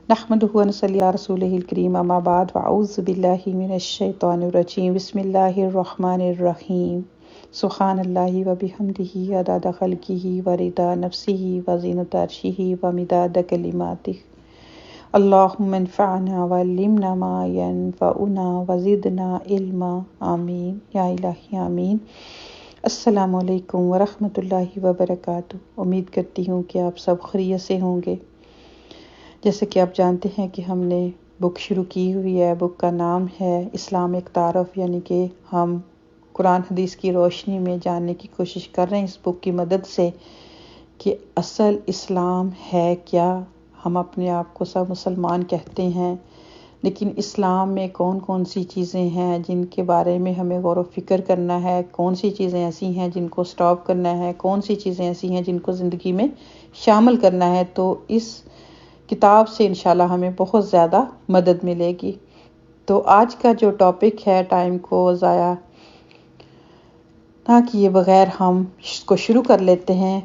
نحمدہ ونصلی علی رسولہ الکریم اما بعد فاعوذ باللہ من الشیطان الرجیم بسم اللہ الرحمن الرحیم سبحان اللہ وبحمدہ عدد خلقہ ورضا نفسہ وزینۃ عرشہ ومداد کلماتہ اللہم انفعنا وعلمنا ما ینفعنا وزدنا علما آمین یا الہی آمین۔ السلام علیکم ورحمۃ اللہ وبرکاتہ۔ امید کرتی ہوں کہ آپ سب خیریت سے ہوں گے۔ جیسے کہ آپ جانتے ہیں کہ ہم نے بک شروع کی ہوئی ہے، بک کا نام ہے اسلام ایک تعارف، یعنی کہ ہم قرآن حدیث کی روشنی میں جاننے کی کوشش کر رہے ہیں اس بک کی مدد سے کہ اصل اسلام ہے کیا۔ ہم اپنے آپ کو سب مسلمان کہتے ہیں، لیکن اسلام میں کون کون سی چیزیں ہیں جن کے بارے میں ہمیں غور و فکر کرنا ہے، کون سی چیزیں ایسی ہیں جن کو سٹاپ کرنا ہے، کون سی چیزیں ایسی ہیں جن کو زندگی میں شامل کرنا ہے۔ تو اس کتاب سے انشاءاللہ ہمیں بہت زیادہ مدد ملے گی۔ تو آج کا جو ٹاپک ہے، ٹائم کو ضائع نہ کیے بغیر ہم اس کو شروع کر لیتے ہیں۔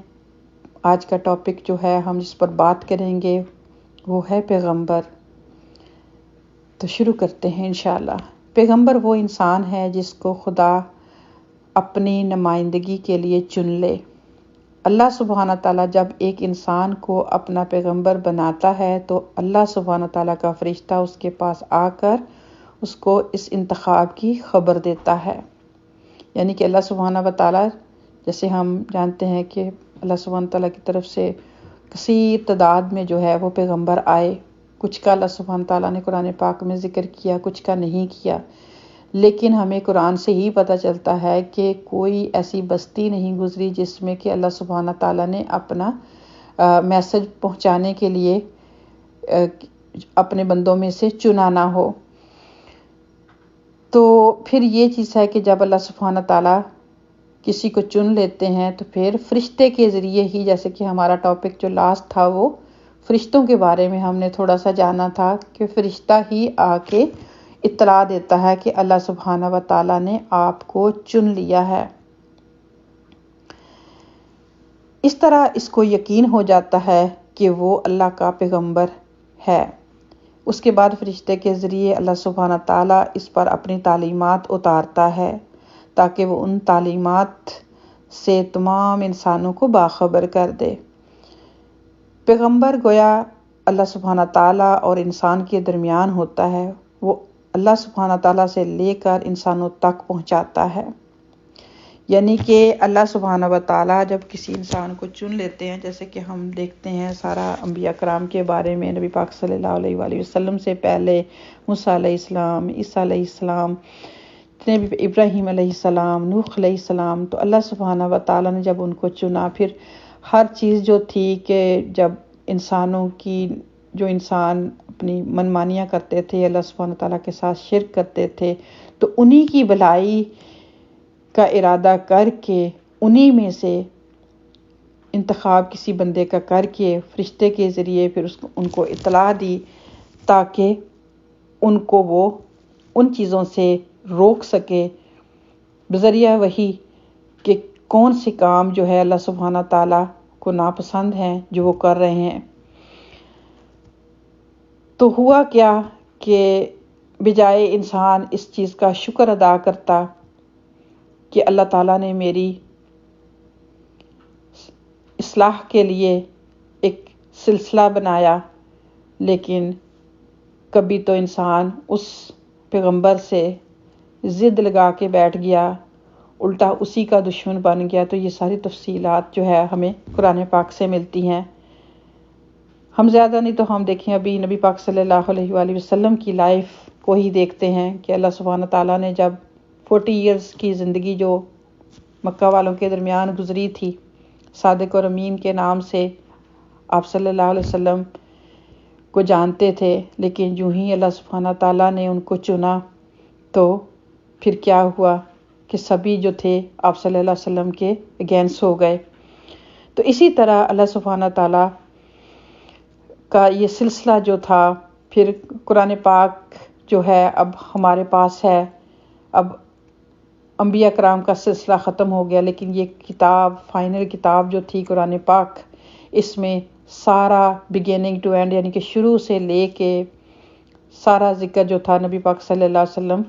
آج کا ٹاپک جو ہے ہم جس پر بات کریں گے وہ ہے پیغمبر۔ تو شروع کرتے ہیں انشاءاللہ۔ پیغمبر وہ انسان ہے جس کو خدا اپنی نمائندگی کے لیے چن لے۔ اللہ سبحانہ تعالیٰ جب ایک انسان کو اپنا پیغمبر بناتا ہے تو اللہ سبحانہ تعالیٰ کا فرشتہ اس کے پاس آ کر اس کو اس انتخاب کی خبر دیتا ہے۔ یعنی کہ اللہ سبحانہ تعالیٰ، جیسے ہم جانتے ہیں کہ اللہ سبحانہ تعالیٰ کی طرف سے کثیر تعداد میں جو ہے وہ پیغمبر آئے، کچھ کا اللہ سبحانہ تعالیٰ نے قرآن پاک میں ذکر کیا، کچھ کا نہیں کیا، لیکن ہمیں قرآن سے ہی پتہ چلتا ہے کہ کوئی ایسی بستی نہیں گزری جس میں کہ اللہ سبحانہ تعالیٰ نے اپنا میسج پہنچانے کے لیے اپنے بندوں میں سے چنا نہ ہو۔ تو پھر یہ چیز ہے کہ جب اللہ سبحانہ تعالیٰ کسی کو چن لیتے ہیں تو پھر فرشتے کے ذریعے ہی، جیسے کہ ہمارا ٹاپک جو لاسٹ تھا وہ فرشتوں کے بارے میں ہم نے تھوڑا سا جانا تھا کہ فرشتہ ہی آ کے اطلاع دیتا ہے کہ اللہ سبحانہ و تعالیٰ نے آپ کو چن لیا ہے۔ اس طرح اس کو یقین ہو جاتا ہے کہ وہ اللہ کا پیغمبر ہے۔ اس کے بعد فرشتے کے ذریعے اللہ سبحانہ تعالیٰ اس پر اپنی تعلیمات اتارتا ہے تاکہ وہ ان تعلیمات سے تمام انسانوں کو باخبر کر دے۔ پیغمبر گویا اللہ سبحانہ تعالیٰ اور انسان کے درمیان ہوتا ہے، وہ اللہ سبحانہ تعالیٰ سے لے کر انسانوں تک پہنچاتا ہے۔ یعنی کہ اللہ سبحانہ و تعالیٰ جب کسی انسان کو چن لیتے ہیں، جیسے کہ ہم دیکھتے ہیں سارا انبیاء کرام کے بارے میں، نبی پاک صلی اللہ علیہ وآلہ وسلم سے پہلے موسیٰ علیہ السلام، عیسیٰ علیہ السلام، ابراہیم علیہ السلام، نوح علیہ السلام، تو اللہ سبحانہ و تعالیٰ نے جب ان کو چنا، پھر ہر چیز جو تھی کہ جب انسانوں کی، جو انسان اپنی منمانیاں کرتے تھے، اللہ سبحانہ تعالیٰ کے ساتھ شرک کرتے تھے، تو انہی کی بھلائی کا ارادہ کر کے انہی میں سے انتخاب کسی بندے کا کر کے فرشتے کے ذریعے پھر ان کو اطلاع دی تاکہ ان کو وہ ان چیزوں سے روک سکے بذریعہ وحی کہ کون سے کام جو ہے اللہ سبحانہ تعالیٰ کو ناپسند ہیں جو وہ کر رہے ہیں۔ تو ہوا کیا کہ بجائے انسان اس چیز کا شکر ادا کرتا کہ اللہ تعالیٰ نے میری اصلاح کے لیے ایک سلسلہ بنایا، لیکن کبھی تو انسان اس پیغمبر سے ضد لگا کے بیٹھ گیا، الٹا اسی کا دشمن بن گیا۔ تو یہ ساری تفصیلات جو ہے ہمیں قرآن پاک سے ملتی ہیں۔ ہم زیادہ نہیں تو ہم دیکھیں ابھی نبی پاک صلی اللہ علیہ وآلہ وسلم کی لائف کو ہی دیکھتے ہیں کہ اللہ سبحانہ تعالیٰ نے جب 40 ایئرز کی زندگی جو مکہ والوں کے درمیان گزری تھی، صادق اور امین کے نام سے آپ صلی اللہ علیہ وسلم کو جانتے تھے، لیکن یوں ہی اللہ سبحانہ تعالیٰ نے ان کو چنا تو پھر کیا ہوا کہ سبھی جو تھے آپ صلی اللہ علیہ وسلم کے اگینسٹ ہو گئے۔ تو اسی طرح اللہ سبحانہ تعالیٰ کا یہ سلسلہ جو تھا، پھر قرآن پاک جو ہے اب ہمارے پاس ہے، اب انبیاء کرام کا سلسلہ ختم ہو گیا، لیکن یہ کتاب، فائنل کتاب جو تھی قرآن پاک، اس میں سارا بگیننگ ٹو اینڈ یعنی کہ شروع سے لے کے سارا ذکر جو تھا نبی پاک صلی اللہ علیہ وسلم،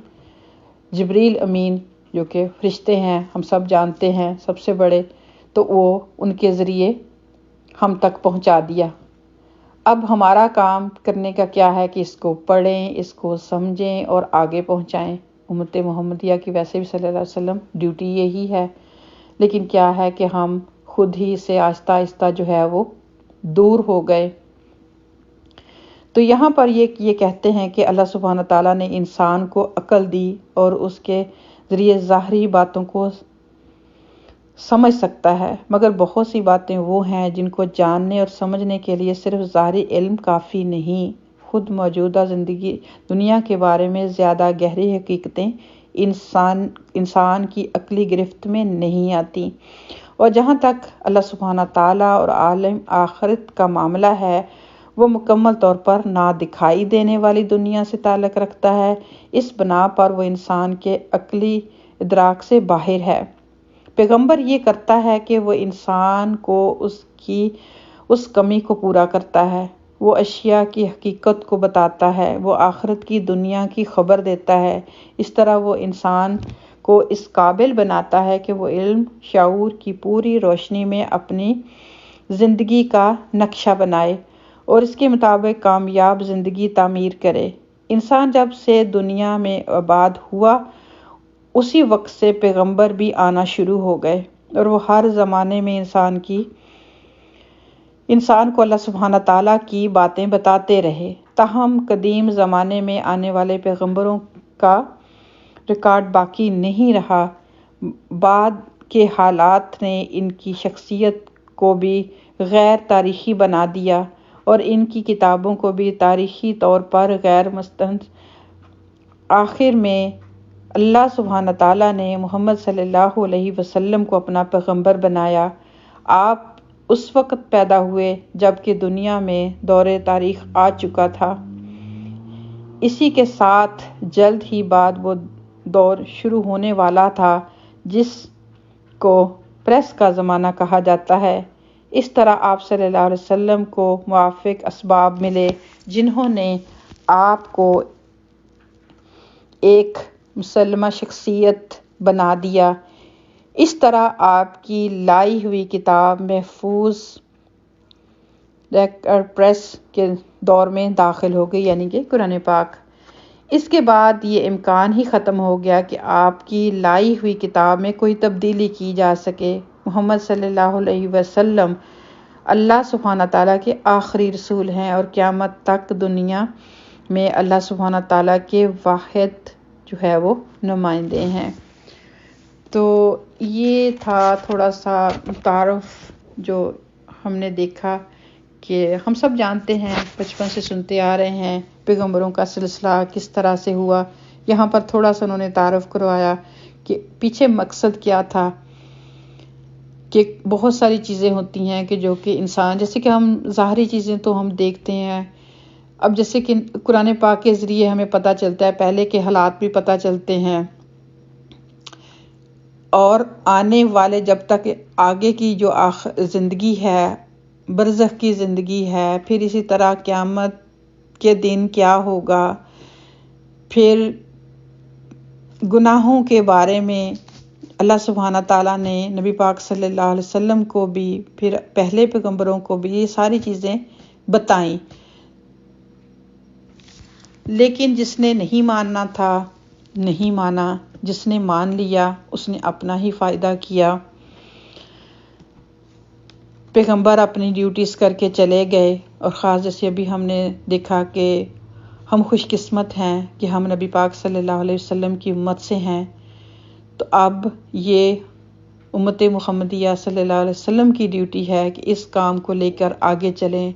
جبریل امین جو کہ فرشتے ہیں، ہم سب جانتے ہیں سب سے بڑے، تو وہ ان کے ذریعے ہم تک پہنچا دیا۔ اب ہمارا کام کرنے کا کیا ہے کہ اس کو پڑھیں، اس کو سمجھیں اور آگے پہنچائیں۔ امت محمدیہ کی ویسے بھی صلی اللہ علیہ وسلم ڈیوٹی یہی ہے، لیکن کیا ہے کہ ہم خود ہی سے آہستہ آہستہ جو ہے وہ دور ہو گئے۔ تو یہاں پر یہ کہتے ہیں کہ اللہ سبحانہ تعالیٰ نے انسان کو عقل دی اور اس کے ذریعے ظاہری باتوں کو سمجھ سکتا ہے، مگر بہت سی باتیں وہ ہیں جن کو جاننے اور سمجھنے کے لیے صرف ظاہری علم کافی نہیں۔ خود موجودہ دنیا کے بارے میں زیادہ گہری حقیقتیں انسان کی عقلی گرفت میں نہیں آتی، اور جہاں تک اللہ سبحانہ تعالیٰ اور عالم آخرت کا معاملہ ہے، وہ مکمل طور پر نہ دکھائی دینے والی دنیا سے تعلق رکھتا ہے۔ اس بنا پر وہ انسان کے عقلی ادراک سے باہر ہے۔ پیغمبر یہ کرتا ہے کہ وہ انسان کو اس کمی کو پورا کرتا ہے، وہ اشیاء کی حقیقت کو بتاتا ہے، وہ آخرت کی دنیا کی خبر دیتا ہے۔ اس طرح وہ انسان کو اس قابل بناتا ہے کہ وہ علم شعور کی پوری روشنی میں اپنی زندگی کا نقشہ بنائے اور اس کے مطابق کامیاب زندگی تعمیر کرے۔ انسان جب سے دنیا میں آباد ہوا، اسی وقت سے پیغمبر بھی آنا شروع ہو گئے، اور وہ ہر زمانے میں انسان کو اللہ سبحانہ تعالیٰ کی باتیں بتاتے رہے۔ تاہم قدیم زمانے میں آنے والے پیغمبروں کا ریکارڈ باقی نہیں رہا۔ بعد کے حالات نے ان کی شخصیت کو بھی غیر تاریخی بنا دیا اور ان کی کتابوں کو بھی تاریخی طور پر غیر مستند۔ آخر میں اللہ سبحانہ تعالیٰ نے محمد صلی اللہ علیہ وسلم کو اپنا پیغمبر بنایا۔ آپ اس وقت پیدا ہوئے جب کہ دنیا میں دور تاریخ آ چکا تھا۔ اسی کے ساتھ جلد ہی بعد وہ دور شروع ہونے والا تھا جس کو پریس کا زمانہ کہا جاتا ہے۔ اس طرح آپ صلی اللہ علیہ وسلم کو موافق اسباب ملے جنہوں نے آپ کو ایک مسلمہ شخصیت بنا دیا۔ اس طرح آپ کی لائی ہوئی کتاب محفوظ پریس کے دور میں داخل ہو گئی، یعنی کہ قرآن پاک۔ اس کے بعد یہ امکان ہی ختم ہو گیا کہ آپ کی لائی ہوئی کتاب میں کوئی تبدیلی کی جا سکے۔ محمد صلی اللہ علیہ وسلم اللہ سبحانہ تعالیٰ کے آخری رسول ہیں اور قیامت تک دنیا میں اللہ سبحانہ تعالیٰ کے واحد جو ہے وہ نمائندے ہیں۔ تو یہ تھا تھوڑا سا تعارف جو ہم نے دیکھا کہ ہم سب جانتے ہیں، بچپن سے سنتے آ رہے ہیں پیغمبروں کا سلسلہ کس طرح سے ہوا۔ یہاں پر تھوڑا سا انہوں نے تعارف کروایا کہ پیچھے مقصد کیا تھا، کہ بہت ساری چیزیں ہوتی ہیں کہ جو کہ انسان، جیسے کہ ہم ظاہری چیزیں تو ہم دیکھتے ہیں، اب جیسے کہ قرآن پاک کے ذریعے ہمیں پتہ چلتا ہے، پہلے کے حالات بھی پتہ چلتے ہیں، اور آنے والے جب تک آگے کی جو زندگی ہے، برزخ کی زندگی ہے، پھر اسی طرح قیامت کے دن کیا ہوگا، پھر گناہوں کے بارے میں اللہ سبحانہ تعالیٰ نے نبی پاک صلی اللہ علیہ وسلم کو بھی، پھر پہلے پیغمبروں کو بھی یہ ساری چیزیں بتائیں۔ لیکن جس نے نہیں ماننا تھا نہیں مانا، جس نے مان لیا اس نے اپنا ہی فائدہ کیا۔ پیغمبر اپنی ڈیوٹیز کر کے چلے گئے، اور خاص جیسے ابھی ہم نے دیکھا کہ ہم خوش قسمت ہیں کہ ہم نبی پاک صلی اللہ علیہ وسلم کی امت سے ہیں۔ تو اب یہ امت محمدیہ صلی اللہ علیہ وسلم کی ڈیوٹی ہے کہ اس کام کو لے کر آگے چلیں،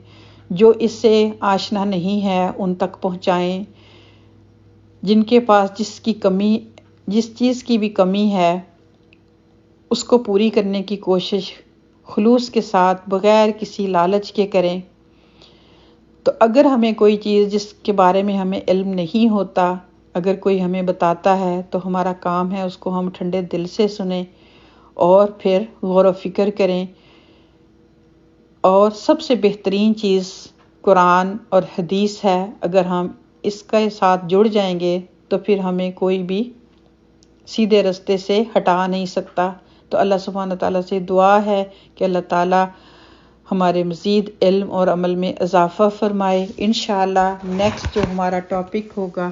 جو اس سے آشنا نہیں ہے ان تک پہنچائیں، جن کے پاس جس چیز کی بھی کمی ہے اس کو پوری کرنے کی کوشش خلوص کے ساتھ بغیر کسی لالچ کے کریں۔ تو اگر ہمیں کوئی چیز جس کے بارے میں ہمیں علم نہیں ہوتا، اگر کوئی ہمیں بتاتا ہے تو ہمارا کام ہے اس کو ہم ٹھنڈے دل سے سنیں اور پھر غور و فکر کریں اور سب سے بہترین چیز قرآن اور حدیث ہے. اگر ہم اس کے ساتھ جڑ جائیں گے تو پھر ہمیں کوئی بھی سیدھے راستے سے ہٹا نہیں سکتا. تو اللہ سبحانہ تعالیٰ سے دعا ہے کہ اللہ تعالیٰ ہمارے مزید علم اور عمل میں اضافہ فرمائے. انشاءاللہ نیکسٹ جو ہمارا ٹاپک ہوگا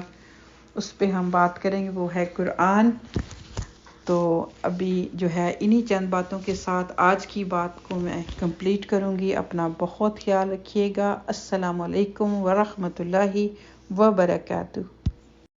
اس پہ ہم بات کریں گے، وہ ہے قرآن. تو ابھی جو ہے انہی چند باتوں کے ساتھ آج کی بات کو میں کمپلیٹ کروں گی. اپنا بہت خیال رکھیے گا. السلام علیکم ورحمۃ اللہ وبرکاتہ.